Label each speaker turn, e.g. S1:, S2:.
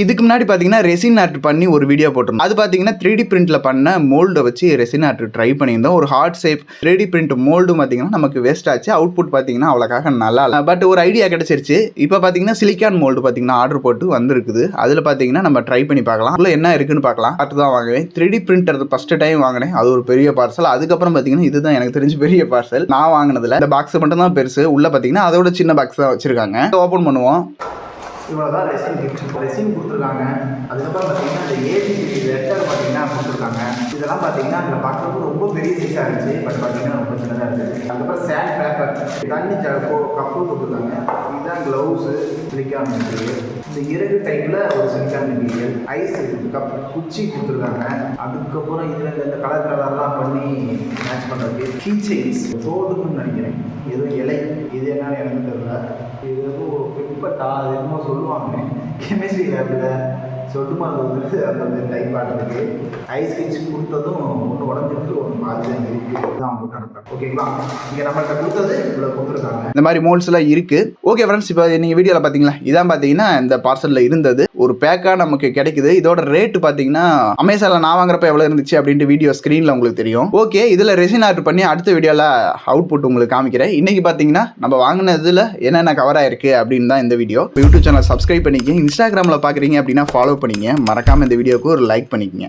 S1: இதுக்கு முன்னாடி பார்த்தீங்கன்னா ரெசின் ஆர்ட் பண்ணி ஒரு வீடியோ போட்டிருந்தோம். அது பார்த்தீங்கன்னா 3D பிரிண்ட்ல பண்ண மோல்டை வச்சு ரெசின் ஆர்ட் ட்ரை பண்ணியிருந்தோம். ஒரு heart shape 3D print mould பார்த்தீங்கன்னா நமக்கு வேஸ்ட் ஆச்சு. அவுட்புட் பார்த்தீங்கன்னா அவ்வளோக்காக நல்லா இல்லை. பட் ஒரு ஐடியா கிடைச்சிருச்சு. இப்போ பார்த்தீங்கன்னா சிலிக்கான் மோல்டு பார்த்தீங்கன்னா ஆர்டர் போட்டு வந்திருக்குது. அதில் பார்த்தீங்கன்னா நம்ம ட்ரை பண்ணி பார்க்கலாம். உள்ள என்ன இருக்குன்னு பார்க்கலாம். பார்த்து தான் வாங்குவேன். 3D பிரிண்டர் ஃபர்ஸ்ட் டைம் வாங்கினேன். அது ஒரு பெரிய பார்சல். அதுக்கப்புறம் பார்த்தீங்கன்னா இதுதான் எனக்கு தெரிஞ்ச பெரிய பார்சல். நான் வாங்கினதுல இந்த பாக்ஸ் மட்டும் தான் பெருசு. உள்ள பார்த்தீங்கன்னா அதோட சின்ன பாக்ஸ் தான் வச்சிருக்காங்க. ஓப்பன் பண்ணுவோம். இவ்வளோதான் ரெசின் கொடுத்துருக்காங்க. அதுக்கப்புறம் பார்த்தீங்கன்னா இந்த ஏபிசி லெட்டர் பார்த்தீங்கன்னா கொடுத்துருக்காங்க. இதெல்லாம் பார்த்தீங்கன்னா அதில் பார்க்குறதுக்கு ரொம்ப பெரிய சைஸாக இருந்துச்சு. பட் பார்த்தீங்கன்னா ரொம்ப சின்னதாக இருக்குது. அதுக்கப்புறம் சேண்ட் பேப்பர் தண்ணி கப்பு கொடுத்துருக்காங்க. இதுதான் க்ளவுஸு, சிலிக்கான் மெட்டீரியல். இந்த இறகு டைப்பில் ஒரு சிலிக்கான் மெட்டீரியல், ஐஸ் கப் குச்சி கொடுத்துருக்காங்க. அதுக்கப்புறம் இதில் இந்த கலர்லாம் பண்ணி மேட்ச் பண்ணுறதுக்கு கீ செயின்ஸ் தோடுன்னு நினைக்கிறேன். எதுவும் இலை இது என்னன்னு எனக்கு தெரியல. இது எதுவும் பின்பட்டா அது என்னமோ சொல்லுவாங்க கெமிஸ்ட்ரி லேபில் சொட்டுமா வந்து அந்த டைப் ஆடுறதுக்கு ஐஸ்கிரீம்ஸ் கொடுத்ததும் ஒன்று உடஞ்சிட்டு ஒன்று பார்த்து இருக்குது அவங்க நடக்கும். ஓகேங்களா, இங்கே நம்மள்கிட்ட கொடுத்தது இவ்வளோ கொடுத்துருக்காங்க. இந்த மாதிரி மோல்ஸ்லாம் இருக்குது. ஓகே ஃப்ரெண்ட்ஸ், இப்போ நீங்கள் வீடியோவில் பார்த்தீங்களா, இதான் பார்த்தீங்கன்னா இந்த பார்சலில் இருந்தது. ஒரு பேக்காக நமக்கு கிடைக்குது. இதோட ரேட்டு பார்த்தீங்கன்னா அமேசானில் நான் வாங்குறப்ப எவ்வளோ இருந்துச்சு அப்படின்ட்டு வீடியோ ஸ்க்ரீனில் உங்களுக்கு தெரியும். ஓகே, இதில் ரெசின் ஆர்டர் பண்ணி அடுத்த வீடியோவில் அவுட்புட் உங்களுக்கு காமிக்கிறேன். இன்றைக்கி பார்த்தீங்கன்னா நம்ம வாங்கினதில் என்னென்ன கவர் ஆயிருக்கு அப்படின்னு தான் இந்த வீடியோ. யூடியூப் சேனல் சப்ஸ்கிரைப் பண்ணிக்கங்க. இன்ஸ்டாகிராமில் பார்க்குறீங்க அப்படின்னா ஃபாலோ பண்ணிங்க. மறக்காமல் இந்த வீடியோக்கு ஒரு லைக் பண்ணிக்கங்க.